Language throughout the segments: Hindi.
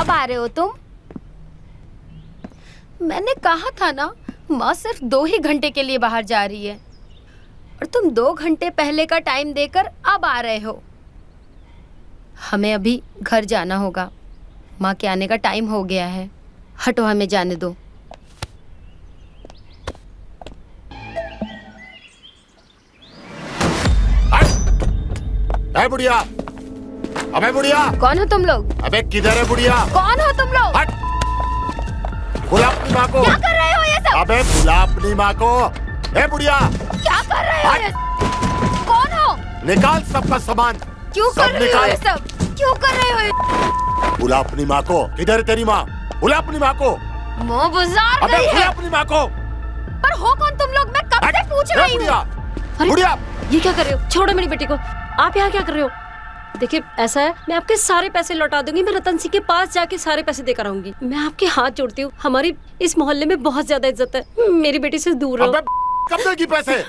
अब आ रहे हो तुम? मैंने कहा था ना, माँ सिर्फ 2 ही घंटे के लिए बाहर जा रही है और तुम 2 घंटे पहले का टाइम देकर अब आ रहे हो। हमें अभी घर जाना होगा, माँ के आने का टाइम हो गया है। हटो, हमें जाने दो। अबे बुढ़िया, अबे बुढ़िया, कौन हो तुम लोग? अबे किधर है बुढ़िया? कौन हो तुम लोग? हट, बुला अपनी माँ को। क्या कर रहे हो ये सब? अबे बुला अपनी माँ को। ए बुढ़िया, क्या कर रहे हो ये? कौन हो? निकाल सबका सामान। क्यों कर रहे हो ये सब? क्यों कर रहे हो ये? बुला अपनी माँ को। किधर है तेरी माँ? बुला अपनी माँ को। माँ बाजार गई है। बुला अपनी माँ को। पर हो कौन तुम लोग? मैं कब से पूछ रही हूँ। बुढ़िया, ये क्या कर रहे हो? छोड़ो मेरी बेटी को। आप यहाँ क्या कर रहे हो? देखिए ऐसा है, मैं आपके सारे पैसे लौटा दूंगी। मैं रतन सिंह के पास जाके सारे पैसे देकर आऊंगी। मैं आपके हाथ जोड़ती हूँ, हमारी इस मोहल्ले में बहुत ज्यादा इज्जत है। मेरी बेटी से दूर रहो। कब देगी पैसे?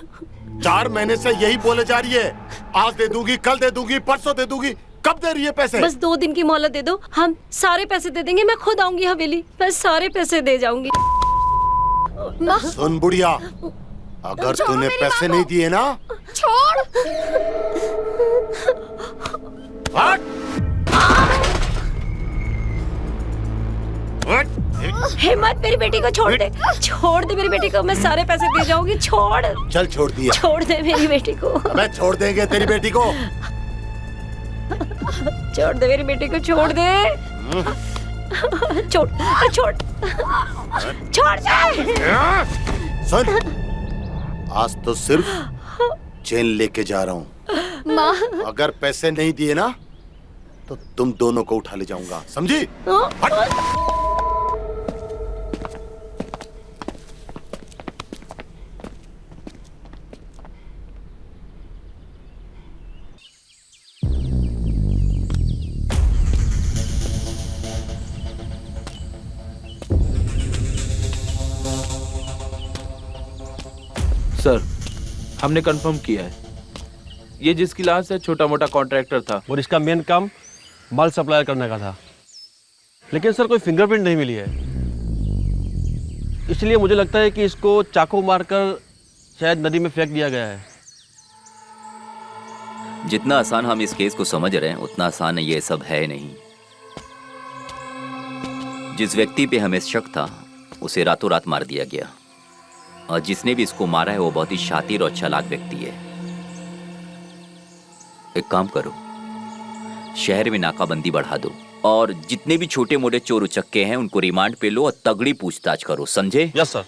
4 महीने से यही बोले जा रही है, आज दे दूंगी, कल दे दूंगी, परसों दे दूंगी। कब दे रही है पैसे? बस 2 दिन की मोहलत दे दो, हम सारे पैसे दे देंगे। मैं खुद आऊंगी हवेली, मैं सारे पैसे दे जाऊंगी। सुन बुढ़िया, अगर तूने पैसे नहीं दिए ना, छोड़। हिम्मत, मेरी बेटी को छोड़ दे। छोड़ दे मेरी बेटी को, मैं सारे पैसे दे जाऊंगी। छोड़। चल छोड़ दिया। छोड़ दे मेरी बेटी को। मैं छोड़ देंगे तेरी बेटी को। छोड़ दे मेरी बेटी को, छोड़ दे। छोड़ छोड़ छोड़ दे। सुन, आज तो सिर्फ चेन लेके जा रहा हूँ। माँ, अगर पैसे नहीं दिए ना तो तुम दोनों को उठा ले जाऊंगा, समझी? सर, हमने कंफर्म किया है, ये जिसकी लाश है छोटा मोटा कॉन्ट्रैक्टर था और इसका मेन काम माल सप्लाई करने का था। लेकिन सर कोई फिंगरप्रिंट नहीं मिली है, इसलिए मुझे लगता है कि इसको चाकू मारकर शायद नदी में फेंक दिया गया है। जितना आसान हम इस केस को समझ रहे हैं उतना आसान ये सब है नहीं। जिस व्यक्ति पे हमें शक था उसे रातों रात मार दिया गया और जिसने भी इसको मारा है वो बहुत ही शातिर और चालाक व्यक्ति है। एक काम करो, शहर में नाकाबंदी बढ़ा दो और जितने भी छोटे मोटे चोर उचक्के हैं उनको रिमांड पे लो और तगड़ी पूछताछ करो, समझे? Yes sir.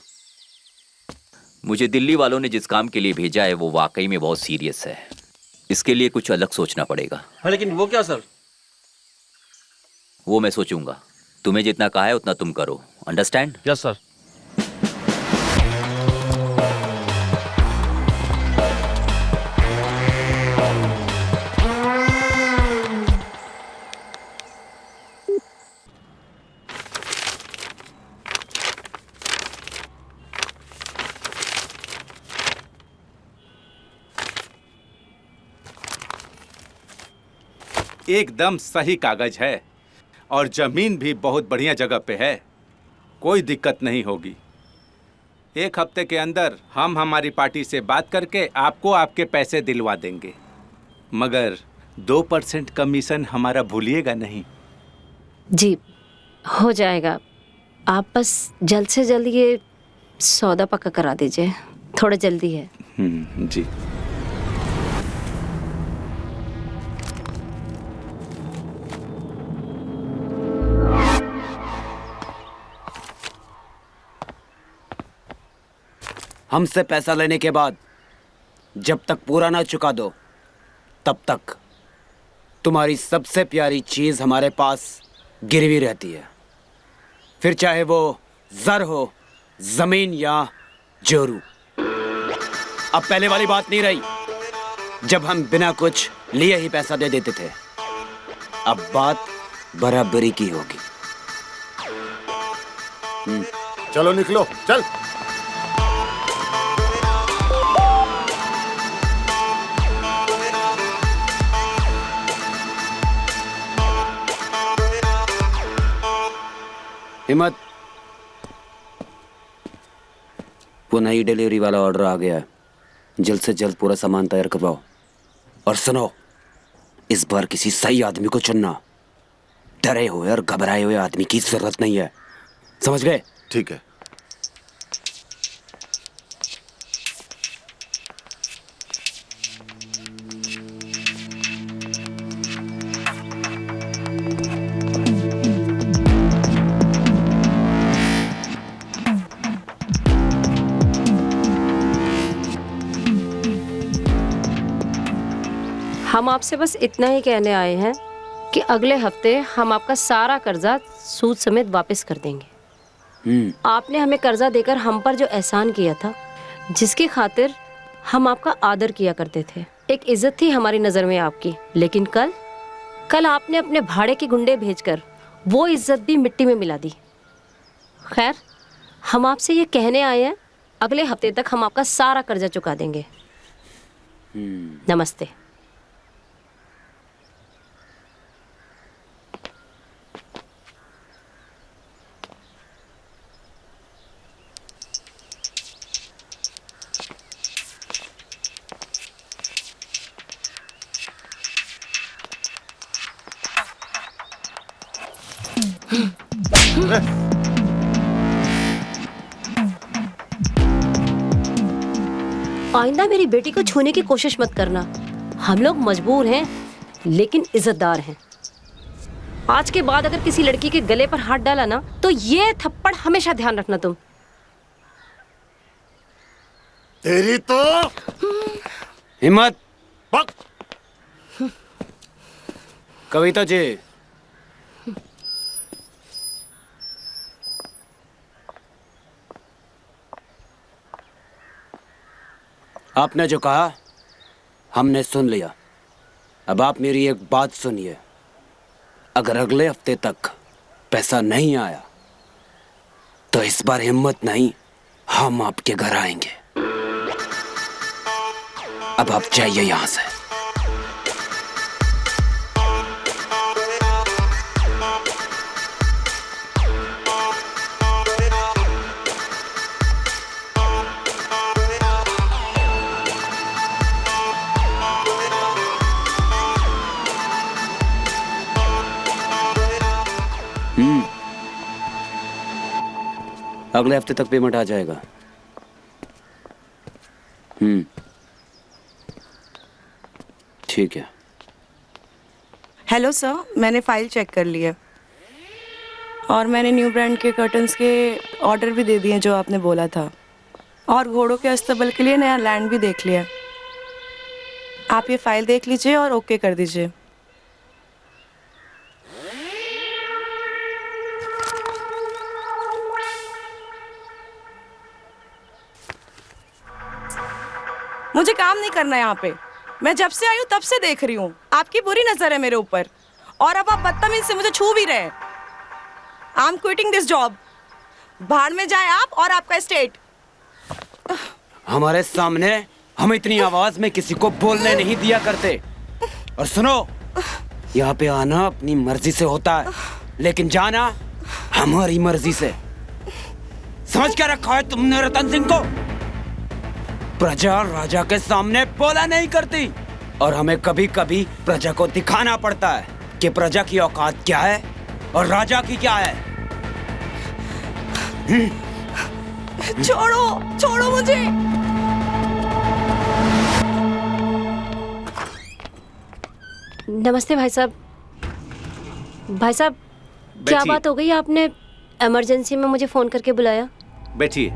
मुझे दिल्ली वालों ने जिस काम के लिए भेजा है वो वाकई में बहुत सीरियस है, इसके लिए कुछ अलग सोचना पड़ेगा। हाँ, लेकिन वो क्या सर? वो मैं सोचूंगा, तुम्हें जितना कहा है उतना तुम करो, अंडरस्टैंड? Yes sir. एकदम सही कागज है और जमीन भी बहुत बढ़िया जगह पे है, कोई दिक्कत नहीं होगी। 1 हफ्ते के अंदर हम हमारी पार्टी से बात करके आपको आपके पैसे दिलवा देंगे, मगर 2% कमीशन हमारा भूलिएगा नहीं। जी हो जाएगा, आप बस जल्द से जल्द ये सौदा पक्का करा दीजिए, थोड़ा जल्दी है। जी। हमसे पैसा लेने के बाद जब तक पूरा ना चुका दो तब तक तुम्हारी सबसे प्यारी चीज हमारे पास गिरवी रहती है, फिर चाहे वो जर हो, जमीन या जोरू। अब पहले वाली बात नहीं रही जब हम बिना कुछ लिए ही पैसा दे देते थे, अब बात बराबरी की होगी। चलो निकलो, चल। हिम्मत, वो नई डिलीवरी वाला ऑर्डर आ गया है। जल्द से जल्द पूरा सामान तैयार करवाओ। और सुनो, इस बार किसी सही आदमी को चुनना। डरे हुए और घबराए हुए आदमी की जरूरत नहीं है, समझ गए? ठीक है। हम आपसे बस इतना ही कहने आए हैं कि अगले हफ्ते हम आपका सारा कर्जा सूद समेत वापस कर देंगे। आपने हमें कर्जा देकर हम पर जो एहसान किया था, जिसकी खातिर हम आपका आदर किया करते थे, एक इज्जत थी हमारी नज़र में आपकी, लेकिन कल आपने अपने भाड़े के गुंडे भेजकर वो इज्जत भी मिट्टी में मिला दी। खैर, हम आपसे ये कहने आए हैं, अगले हफ्ते तक हम आपका सारा कर्जा चुका देंगे। नमस्ते। आइंदा मेरी बेटी को छूने की कोशिश मत करना। हम लोग मजबूर हैं, लेकिन इज्जतदार हैं। आज के बाद अगर किसी लड़की के गले पर हाथ डाला ना, तो ये थप्पड़ हमेशा ध्यान रखना तुम। तेरी तो हिम्मत। पक। कविता जी, आपने जो कहा हमने सुन लिया। अब आप मेरी एक बात सुनिए। अगर अगले हफ्ते तक पैसा नहीं आया तो इस बार हिम्मत नहीं, हम आपके घर आएंगे। अब आप जाइए यहां से। अगले हफ्ते तक पेमेंट आ जाएगा। ठीक है। हेलो सर, मैंने फाइल चेक कर ली है और मैंने न्यू ब्रांड के कर्टन्स के ऑर्डर भी दे दिए जो आपने बोला था, और घोड़ों के अस्तबल के लिए नया लैंड भी देख लिया। आप ये फाइल देख लीजिए और ओके कर दीजिए। मुझे काम नहीं करना यहाँ पे। मैं जब से आई हूँ तब से देख रही हूँ, आपकी बुरी नजर है मेरे ऊपर, और अब आप बदतमीज से मुझे छू भी रहे। I am quitting this job. बाहर में जाए आप और आपका स्टेट। हमारे सामने हम इतनी आवाज में किसी को बोलने नहीं दिया करते। और सुनो, यहाँ पे आना अपनी मर्जी से होता है, लेकिन जाना हमारी मर्जी से। समझ क्या रखा है तुमने रतन सिंह को? प्रजा राजा के सामने बोला नहीं करती, और हमें कभी कभी प्रजा को दिखाना पड़ता है कि प्रजा की औकात क्या है और राजा की क्या है। छोड़ो, छोड़ो मुझे। नमस्ते भाई साहब। भाई साहब, क्या बैठिए। बात हो गई? आपने इमरजेंसी में मुझे फोन करके बुलाया। बैठिए।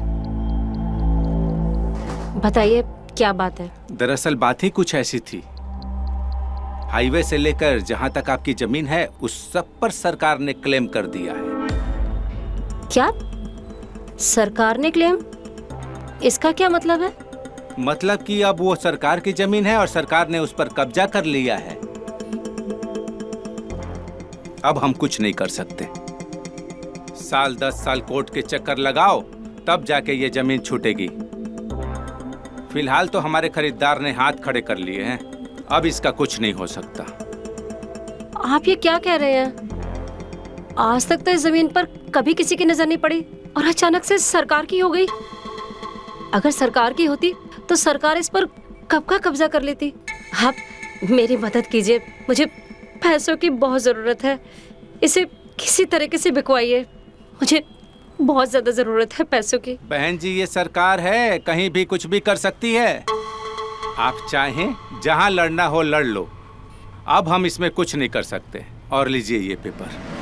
बताइए क्या बात है। दरअसल बात ही कुछ ऐसी थी। हाईवे से लेकर जहां तक आपकी जमीन है, उस सब पर सरकार ने क्लेम कर दिया है। क्या सरकार ने क्लेम? इसका क्या मतलब है? मतलब कि अब वो सरकार की जमीन है और सरकार ने उस पर कब्जा कर लिया है। अब हम कुछ नहीं कर सकते। साल 10 साल कोर्ट के चक्कर लगाओ, तब जाके ये जमीन छूटेगी। फिलहाल तो हमारे खरीदार ने हाथ खड़े कर लिए हैं, अब इसका कुछ नहीं हो सकता। आप ये क्या कह रहे हैं? आज तक तो इस जमीन पर कभी किसी की नजर नहीं पड़ी और अचानक से सरकार की हो गई। अगर सरकार की होती तो सरकार इस पर कब का कब्जा कर लेती। आप मेरी मदद कीजिए, मुझे पैसों की बहुत ज़रूरत है। इसे किसी तरीके से बिकवाइए, मुझे बहुत ज़्यादा ज़रूरत है पैसों की। बहन जी, ये सरकार है, कहीं भी कुछ भी कर सकती है। आप चाहें जहां लड़ना हो लड़ लो, अब हम इसमें कुछ नहीं कर सकते। और लीजिए ये पेपर।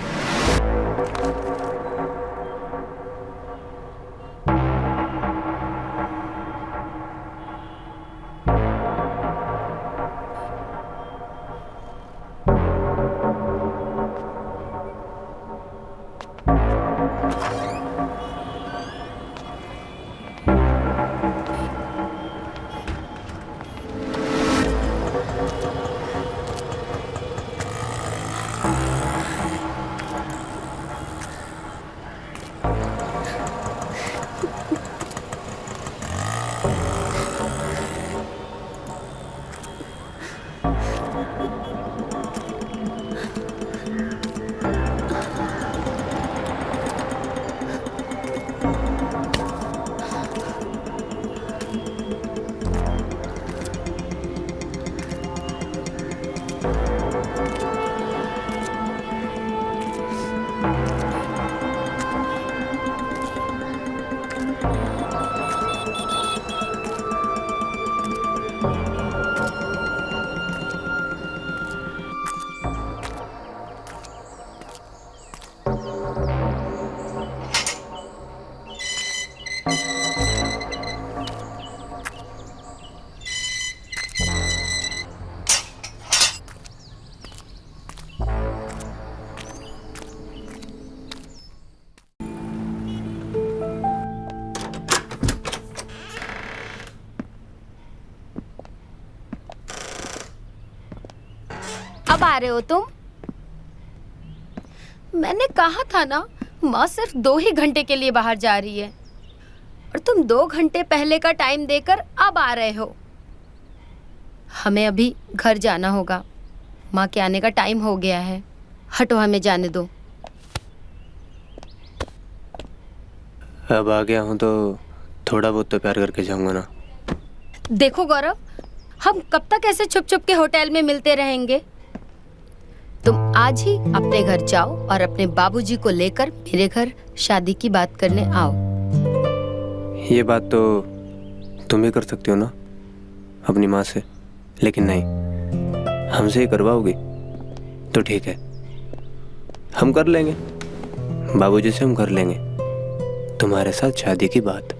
अब आ रहे हो तुम? मैंने कहा था ना, माँ सिर्फ 2 ही घंटे के लिए बाहर जा रही है और तुम 2 घंटे पहले का टाइम देकर अब आ रहे हो। हमें अभी घर जाना होगा, माँ के आने का टाइम हो गया है। हटो, हमें जाने दो। अब आ गया हूँ तो थोड़ा बहुत तो प्यार करके जाऊंगा ना। देखो गौरव, हम कब तक ऐसे छुप छुप के होटल में मिलते रहेंगे? तुम आज ही अपने घर जाओ और अपने बाबूजी को लेकर मेरे घर शादी की बात करने आओ। ये बात तो तुम ही कर सकती हो ना अपनी माँ से, लेकिन नहीं, हमसे ही करवाओगी तो ठीक है, हम कर लेंगे। बाबूजी से हम कर लेंगे तुम्हारे साथ शादी की बात।